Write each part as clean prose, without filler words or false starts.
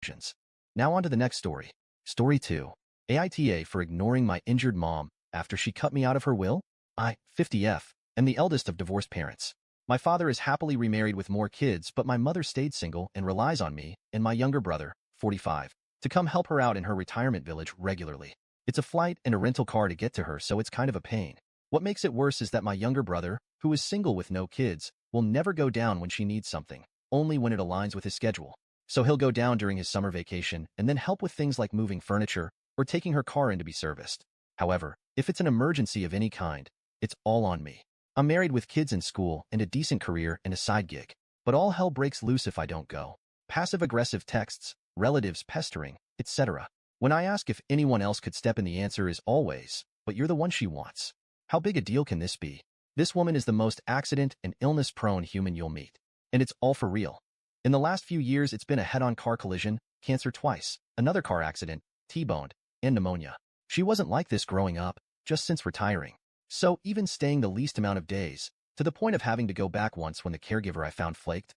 conclusions. Now on to the next story. Story 2. AITA for ignoring my injured mom after she cut me out of her will? I, 50F, am the eldest of divorced parents. My father is happily remarried with more kids, but my mother stayed single and relies on me and my younger brother, 45, to come help her out in her retirement village regularly. It's a flight and a rental car to get to her, so it's kind of a pain. What makes it worse is that my younger brother, who is single with no kids, will never go down when she needs something, only when it aligns with his schedule. So he'll go down during his summer vacation and then help with things like moving furniture or taking her car in to be serviced. However, if it's an emergency of any kind, it's all on me. I'm married with kids in school and a decent career and a side gig, but all hell breaks loose if I don't go. Passive-aggressive texts, relatives pestering, etc. When I ask if anyone else could step in, the answer is always, but you're the one she wants. How big a deal can this be? This woman is the most accident and illness-prone human you'll meet. And it's all for real. In the last few years, it's been a head-on car collision, cancer twice, another car accident, T-boned, and pneumonia. She wasn't like this growing up, just since retiring. So even staying the least amount of days, to the point of having to go back once when the caregiver I found flaked.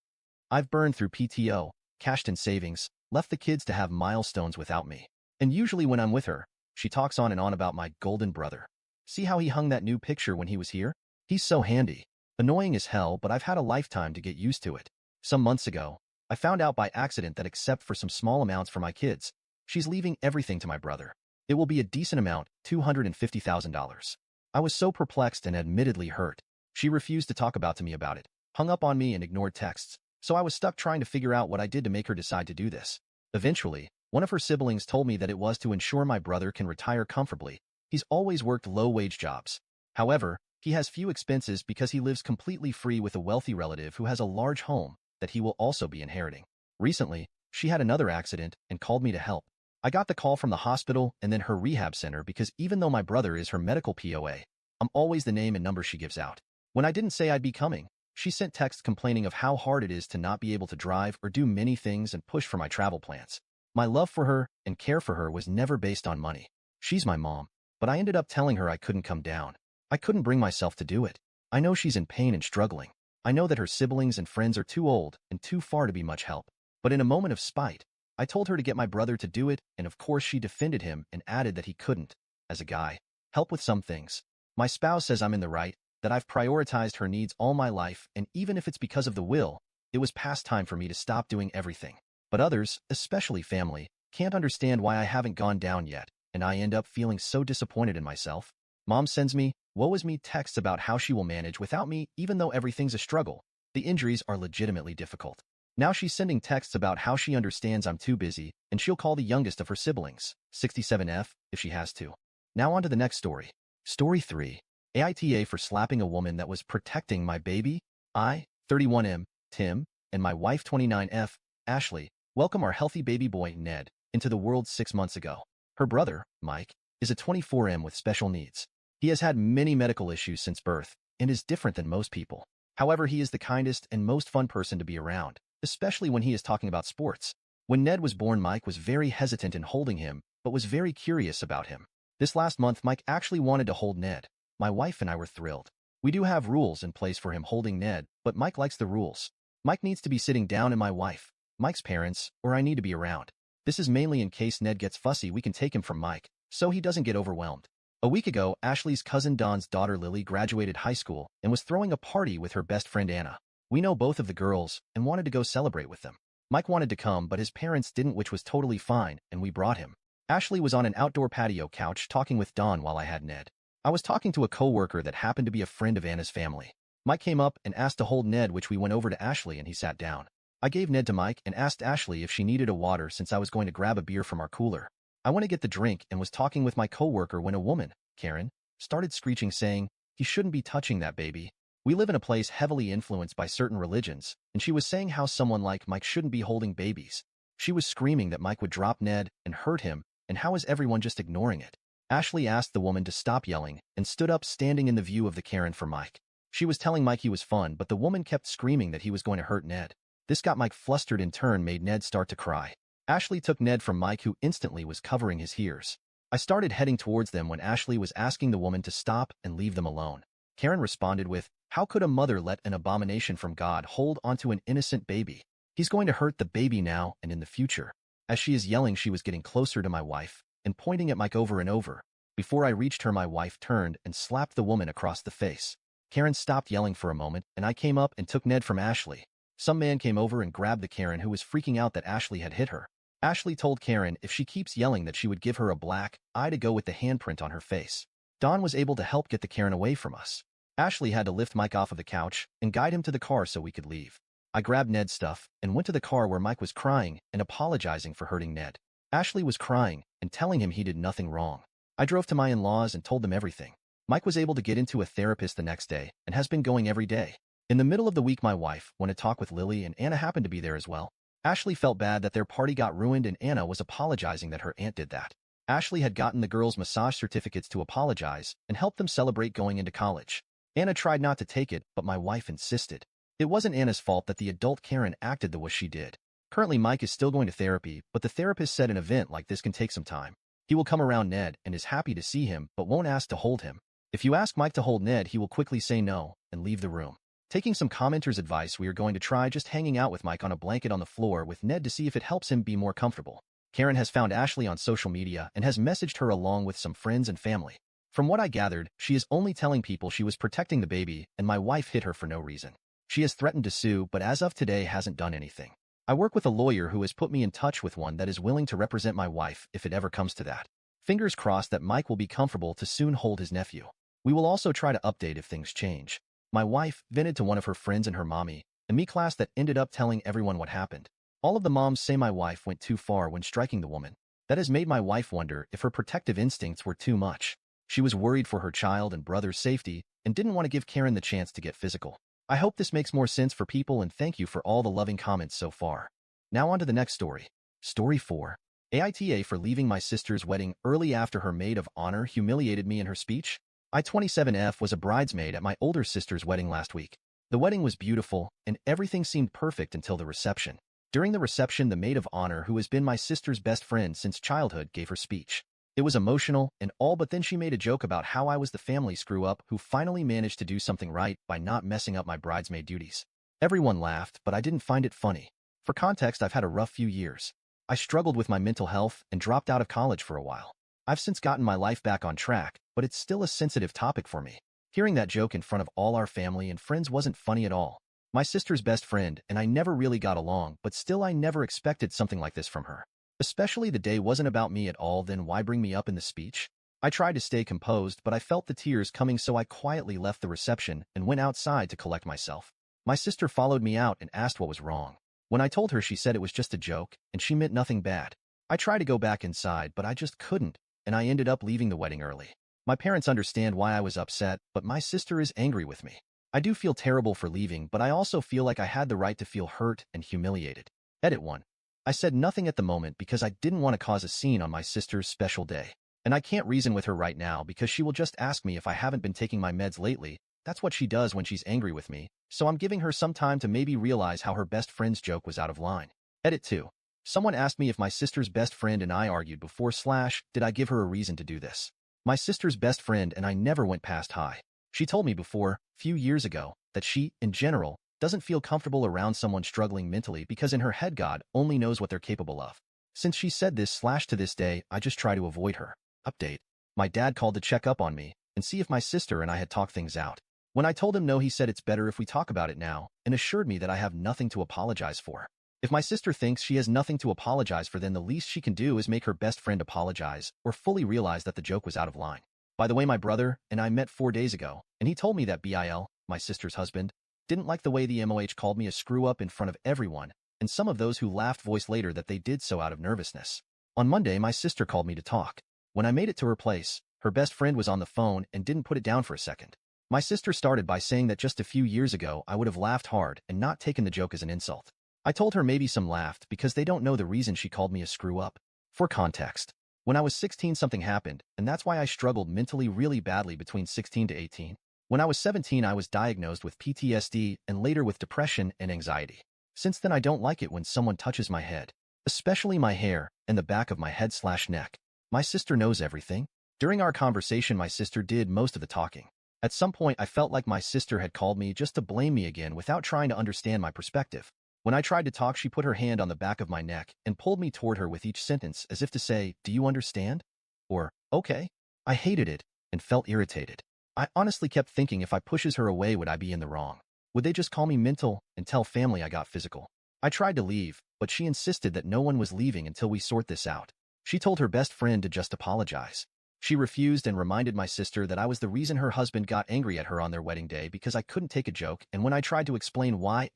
I've burned through PTO, cashed in savings, left the kids to have milestones without me. And usually when I'm with her, she talks on and on about my golden brother. See how he hung that new picture when he was here? He's so handy. Annoying as hell, but I've had a lifetime to get used to it. Some months ago, I found out by accident that except for some small amounts for my kids, she's leaving everything to my brother. It will be a decent amount, $250,000. I was so perplexed and admittedly hurt. She refused to talk to me about it, hung up on me and ignored texts, so I was stuck trying to figure out what I did to make her decide to do this. Eventually, one of her siblings told me that it was to ensure my brother can retire comfortably. He's always worked low-wage jobs. However, he has few expenses because he lives completely free with a wealthy relative who has a large home that he will also be inheriting. Recently, she had another accident and called me to help. I got the call from the hospital and then her rehab center because even though my brother is her medical POA, I'm always the name and number she gives out. When I didn't say I'd be coming, she sent texts complaining of how hard it is to not be able to drive or do many things and push for my travel plans. My love for her and care for her was never based on money. She's my mom, but I ended up telling her I couldn't come down. I couldn't bring myself to do it. I know she's in pain and struggling. I know that her siblings and friends are too old and too far to be much help. But in a moment of spite, I told her to get my brother to do it, and of course she defended him and added that he couldn't, as a guy, help with some things. My spouse says I'm in the right, that I've prioritized her needs all my life, and even if it's because of the will, it was past time for me to stop doing everything. But others, especially family, can't understand why I haven't gone down yet, and I end up feeling so disappointed in myself. Mom sends me, woe is me texts about how she will manage without me even though everything's a struggle. The injuries are legitimately difficult. Now she's sending texts about how she understands I'm too busy, and she'll call the youngest of her siblings, 67F, if she has to. Now on to the next story. Story 3. AITA for slapping a woman that was protecting my baby. I, 31M, Tim, and my wife 29F, Ashley, welcome our healthy baby boy, Ned, into the world 6 months ago. Her brother, Mike, is a 24M with special needs. He has had many medical issues since birth and is different than most people. However, he is the kindest and most fun person to be around, especially when he is talking about sports. When Ned was born, Mike was very hesitant in holding him, but was very curious about him. This last month, Mike actually wanted to hold Ned. My wife and I were thrilled. We do have rules in place for him holding Ned, but Mike likes the rules. Mike needs to be sitting down and my wife, Mike's parents, or I need to be around. This is mainly in case Ned gets fussy, we can take him from Mike, so he doesn't get overwhelmed. A week ago, Ashley's cousin Don's daughter Lily graduated high school and was throwing a party with her best friend Anna. We know both of the girls and wanted to go celebrate with them. Mike wanted to come, but his parents didn't, which was totally fine, and we brought him. Ashley was on an outdoor patio couch talking with Don while I had Ned. I was talking to a coworker that happened to be a friend of Anna's family. Mike came up and asked to hold Ned, which we went over to Ashley and he sat down. I gave Ned to Mike and asked Ashley if she needed a water since I was going to grab a beer from our cooler. I went to get the drink and was talking with my coworker when a woman, Karen, started screeching saying, "He shouldn't be touching that baby." We live in a place heavily influenced by certain religions, and she was saying how someone like Mike shouldn't be holding babies. She was screaming that Mike would drop Ned and hurt him, and how is everyone just ignoring it? Ashley asked the woman to stop yelling and stood up standing in the view of the Karen for Mike. She was telling Mike he was fun, but the woman kept screaming that he was going to hurt Ned. This got Mike flustered, in turn made Ned start to cry. Ashley took Ned from Mike, who instantly was covering his ears. I started heading towards them when Ashley was asking the woman to stop and leave them alone. Karen responded with, "How could a mother let an abomination from God hold onto an innocent baby? He's going to hurt the baby now and in the future." As she is yelling, she was getting closer to my wife and pointing at Mike over and over. Before I reached her, my wife turned and slapped the woman across the face. Karen stopped yelling for a moment, and I came up and took Ned from Ashley. Some man came over and grabbed the Karen who was freaking out that Ashley had hit her. Ashley told Karen if she keeps yelling that she would give her a black eye to go with the handprint on her face. Don was able to help get the Karen away from us. Ashley had to lift Mike off of the couch and guide him to the car so we could leave. I grabbed Ned's stuff and went to the car where Mike was crying and apologizing for hurting Ned. Ashley was crying and telling him he did nothing wrong. I drove to my in-laws and told them everything. Mike was able to get into a therapist the next day and has been going every day. In the middle of the week, my wife went to talk with Lily, and Anna happened to be there as well. Ashley felt bad that their party got ruined, and Anna was apologizing that her aunt did that. Ashley had gotten the girls' massage certificates to apologize and help them celebrate going into college. Anna tried not to take it, but my wife insisted. It wasn't Anna's fault that the adult Karen acted the way she did. Currently, Mike is still going to therapy, but the therapist said an event like this can take some time. He will come around Ned and is happy to see him, but won't ask to hold him. If you ask Mike to hold Ned, he will quickly say no and leave the room. Taking some commenters' advice, we are going to try just hanging out with Mike on a blanket on the floor with Ned to see if it helps him be more comfortable. Karen has found Ashley on social media and has messaged her along with some friends and family. From what I gathered, she is only telling people she was protecting the baby and my wife hit her for no reason. She has threatened to sue, but as of today hasn't done anything. I work with a lawyer who has put me in touch with one that is willing to represent my wife if it ever comes to that. Fingers crossed that Mike will be comfortable to soon hold his nephew. We will also try to update if things change. My wife vented to one of her friends and her mommy, and me class that ended up telling everyone what happened. All of the moms say my wife went too far when striking the woman. That has made my wife wonder if her protective instincts were too much. She was worried for her child and brother's safety and didn't want to give Karen the chance to get physical. I hope this makes more sense for people, and thank you for all the loving comments so far. Now on to the next story. Story 4. AITA for leaving my sister's wedding early after her maid of honor humiliated me in her speech. I 27F was a bridesmaid at my older sister's wedding last week. The wedding was beautiful, and everything seemed perfect until the reception. During the reception, the maid of honor, who has been my sister's best friend since childhood, gave her speech. It was emotional and all, but then she made a joke about how I was the family screw-up who finally managed to do something right by not messing up my bridesmaid duties. Everyone laughed, but I didn't find it funny. For context, I've had a rough few years. I struggled with my mental health and dropped out of college for a while. I've since gotten my life back on track, but it's still a sensitive topic for me. Hearing that joke in front of all our family and friends wasn't funny at all. My sister's best friend and I never really got along, but still I never expected something like this from her. Especially the day wasn't about me at all, then why bring me up in the speech? I tried to stay composed, but I felt the tears coming, so I quietly left the reception and went outside to collect myself. My sister followed me out and asked what was wrong. When I told her, she said it was just a joke and she meant nothing bad. I tried to go back inside, but I just couldn't, and I ended up leaving the wedding early. My parents understand why I was upset, but my sister is angry with me. I do feel terrible for leaving, but I also feel like I had the right to feel hurt and humiliated. Edit 1. I said nothing at the moment because I didn't want to cause a scene on my sister's special day. And I can't reason with her right now because she will just ask me if I haven't been taking my meds lately. That's what she does when she's angry with me, so I'm giving her some time to maybe realize how her best friend's joke was out of line. Edit 2. Someone asked me if my sister's best friend and I argued before / did I give her a reason to do this. My sister's best friend and I never went past high. She told me before, few years ago, that she, in general, doesn't feel comfortable around someone struggling mentally because in her head God only knows what they're capable of. Since she said this / to this day, I just try to avoid her. Update. My dad called to check up on me and see if my sister and I had talked things out. When I told him no, he said it's better if we talk about it now and assured me that I have nothing to apologize for. If my sister thinks she has nothing to apologize for, then the least she can do is make her best friend apologize or fully realize that the joke was out of line. By the way, my brother and I met 4 days ago, and he told me that Bill, my sister's husband, didn't like the way the MOH called me a screw-up in front of everyone, and some of those who laughed voiced later that they did so out of nervousness. On Monday, my sister called me to talk. When I made it to her place, her best friend was on the phone and didn't put it down for a second. My sister started by saying that just a few years ago I would have laughed hard and not taken the joke as an insult. I told her maybe some laughed because they don't know the reason she called me a screw-up. For context, when I was 16 something happened, and that's why I struggled mentally really badly between 16 to 18. When I was 17 I was diagnosed with PTSD and later with depression and anxiety. Since then I don't like it when someone touches my head, especially my hair and the back of my head / neck. My sister knows everything. During our conversation my sister did most of the talking. At some point I felt like my sister had called me just to blame me again without trying to understand my perspective. When I tried to talk, she put her hand on the back of my neck and pulled me toward her with each sentence as if to say, "Do you understand?" Or, "Okay." I hated it and felt irritated. I honestly kept thinking, if I pushes her away, would I be in the wrong? Would they just call me mental and tell family I got physical? I tried to leave, but she insisted that no one was leaving until we sort this out. She told her best friend to just apologize. She refused and reminded my sister that I was the reason her husband got angry at her on their wedding day because I couldn't take a joke, and when I tried to explain why,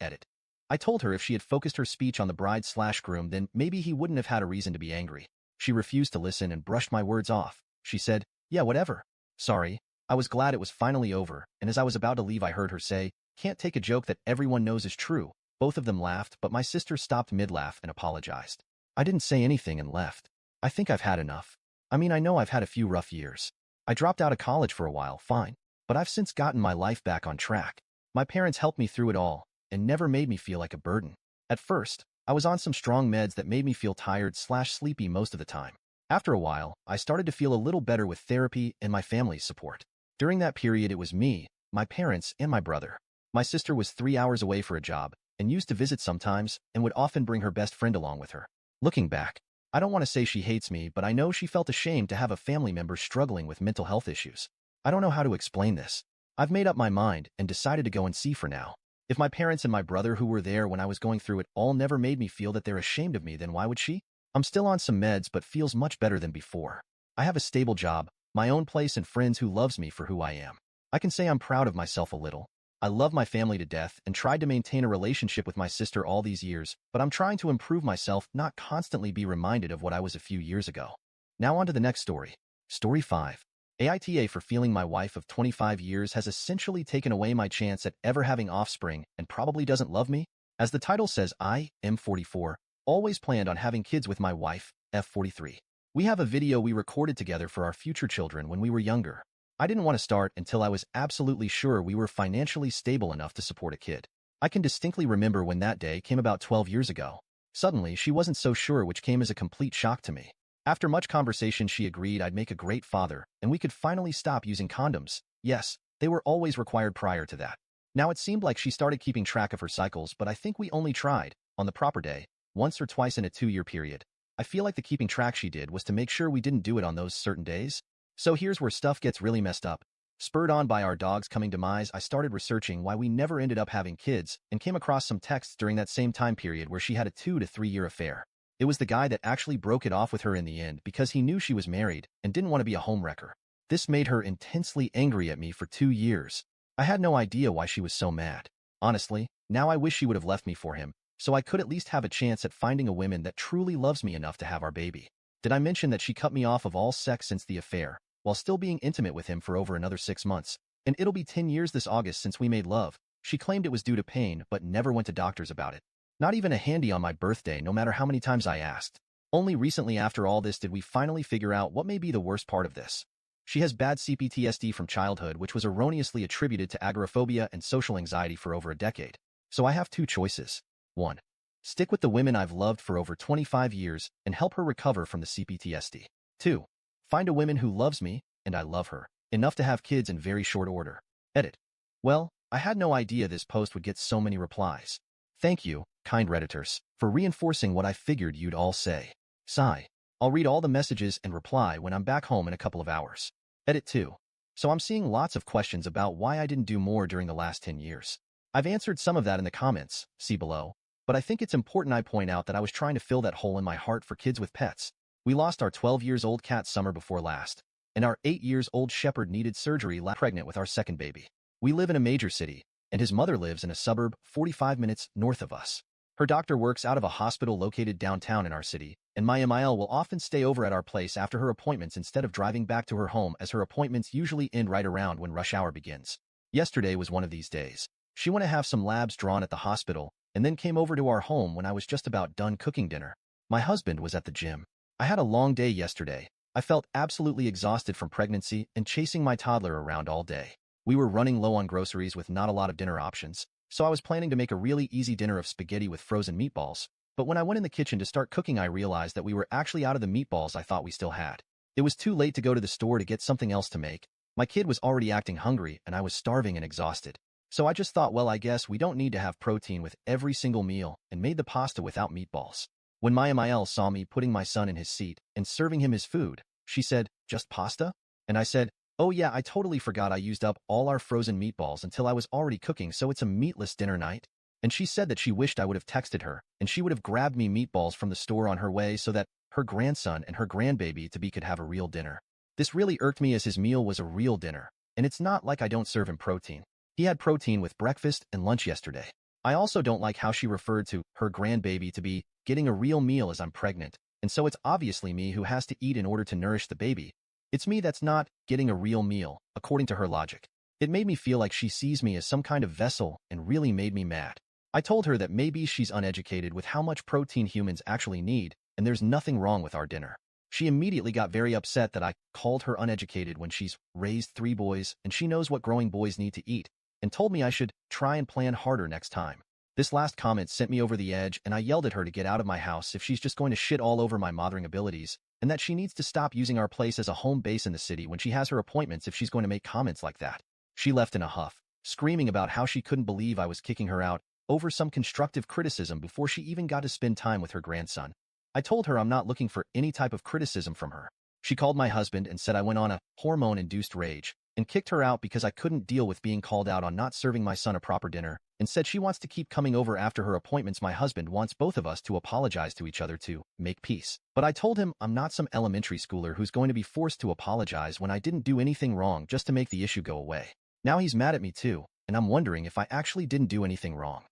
I told her if she had focused her speech on the bride/groom, then maybe he wouldn't have had a reason to be angry. She refused to listen and brushed my words off. She said, "Yeah, whatever. Sorry." I was glad it was finally over, and as I was about to leave, I heard her say, "Can't take a joke that everyone knows is true." Both of them laughed, but my sister stopped mid-laugh and apologized. I didn't say anything and left. I think I've had enough. I mean, I know I've had a few rough years. I dropped out of college for a while, fine, but I've since gotten my life back on track. My parents helped me through it all and never made me feel like a burden. At first, I was on some strong meds that made me feel tired/sleepy most of the time. After a while, I started to feel a little better with therapy and my family's support. During that period, it was me, my parents, and my brother. My sister was 3 hours away for a job and used to visit sometimes and would often bring her best friend along with her. Looking back, I don't want to say she hates me, but I know she felt ashamed to have a family member struggling with mental health issues. I don't know how to explain this. I've made up my mind and decided to go and see for now. If my parents and my brother, who were there when I was going through it all, never made me feel that they're ashamed of me, then why would she? I'm still on some meds but feels much better than before. I have a stable job, my own place, and friends who loves me for who I am. I can say I'm proud of myself a little. I love my family to death and tried to maintain a relationship with my sister all these years, but I'm trying to improve myself, not constantly be reminded of what I was a few years ago. Now on to the next story. Story 5. AITA for feeling my wife of 25 years has essentially taken away my chance at ever having offspring and probably doesn't love me. As the title says, I am 44, always planned on having kids with my wife, F43. We have a video we recorded together for our future children when we were younger. I didn't want to start until I was absolutely sure we were financially stable enough to support a kid. I can distinctly remember when that day came about 12 years ago. Suddenly, she wasn't so sure, which came as a complete shock to me. After much conversation, she agreed I'd make a great father, and we could finally stop using condoms. Yes, they were always required prior to that. Now it seemed like she started keeping track of her cycles, but I think we only tried, on the proper day, once or twice in a 2-year period. I feel like the keeping track she did was to make sure we didn't do it on those certain days. So here's where stuff gets really messed up. Spurred on by our dog's coming demise, I started researching why we never ended up having kids and came across some texts during that same time period where she had a 2 to 3 year affair. It was the guy that actually broke it off with her in the end because he knew she was married and didn't want to be a homewrecker. This made her intensely angry at me for 2 years. I had no idea why she was so mad. Honestly, now I wish she would have left me for him, so I could at least have a chance at finding a woman that truly loves me enough to have our baby. Did I mention that she cut me off of all sex since the affair, while still being intimate with him for over another 6 months? And it'll be 10 years this August since we made love. She claimed it was due to pain, but never went to doctors about it. Not even a handy on my birthday, no matter how many times I asked. Only recently after all this did we finally figure out what may be the worst part of this. She has bad CPTSD from childhood, which was erroneously attributed to agoraphobia and social anxiety for over a decade. So I have 2 choices. 1. Stick with the women I've loved for over 25 years and help her recover from the CPTSD. 2. Find a woman who loves me, and I love her, enough to have kids in very short order. Edit. Well, I had no idea this post would get so many replies. Thank you, kind Redditors, for reinforcing what I figured you'd all say. Sigh. I'll read all the messages and reply when I'm back home in a couple of hours. Edit 2. So I'm seeing lots of questions about why I didn't do more during the last 10 years. I've answered some of that in the comments, see below, but I think it's important I point out that I was trying to fill that hole in my heart for kids with pets. We lost our 12-year-old cat summer before last, and our 8-year-old shepherd needed surgery pregnant with our second baby. We live in a major city, and his mother lives in a suburb 45 minutes north of us. Her doctor works out of a hospital located downtown in our city, and my MIL will often stay over at our place after her appointments instead of driving back to her home, as her appointments usually end right around when rush hour begins. Yesterday was one of these days. She went to have some labs drawn at the hospital, and then came over to our home when I was just about done cooking dinner. My husband was at the gym. I had a long day yesterday. I felt absolutely exhausted from pregnancy and chasing my toddler around all day. We were running low on groceries with not a lot of dinner options, so I was planning to make a really easy dinner of spaghetti with frozen meatballs. But when I went in the kitchen to start cooking, I realized that we were actually out of the meatballs I thought we still had. It was too late to go to the store to get something else to make. My kid was already acting hungry, and I was starving and exhausted. So I just thought, well, I guess we don't need to have protein with every single meal and made the pasta without meatballs. When Maya Mael saw me putting my son in his seat and serving him his food, she said, "Just pasta?" And I said, "Oh yeah, I totally forgot I used up all our frozen meatballs until I was already cooking, so it's a meatless dinner night." And she said that she wished I would have texted her, and she would have grabbed me meatballs from the store on her way so that her grandson and her grandbaby-to-be could have a real dinner. This really irked me as his meal was a real dinner, and it's not like I don't serve him protein. He had protein with breakfast and lunch yesterday. I also don't like how she referred to her grandbaby-to-be getting a real meal as I'm pregnant, and so it's obviously me who has to eat in order to nourish the baby. It's me that's not getting a real meal, according to her logic. It made me feel like she sees me as some kind of vessel and really made me mad. I told her that maybe she's uneducated with how much protein humans actually need, and there's nothing wrong with our dinner. She immediately got very upset that I called her uneducated when she's raised 3 boys and she knows what growing boys need to eat, and told me I should try and plan harder next time. This last comment sent me over the edge, and I yelled at her to get out of my house if she's just going to shit all over my mothering abilities, and that she needs to stop using our place as a home base in the city when she has her appointments if she's going to make comments like that. She left in a huff, screaming about how she couldn't believe I was kicking her out over some constructive criticism before she even got to spend time with her grandson. I told her I'm not looking for any type of criticism from her. She called my husband and said I went on a hormone-induced rage, and kicked her out because I couldn't deal with being called out on not serving my son a proper dinner, and said she wants to keep coming over after her appointments. My husband wants both of us to apologize to each other to make peace. But I told him I'm not some elementary schooler who's going to be forced to apologize when I didn't do anything wrong just to make the issue go away. Now he's mad at me too, and I'm wondering if I actually didn't do anything wrong.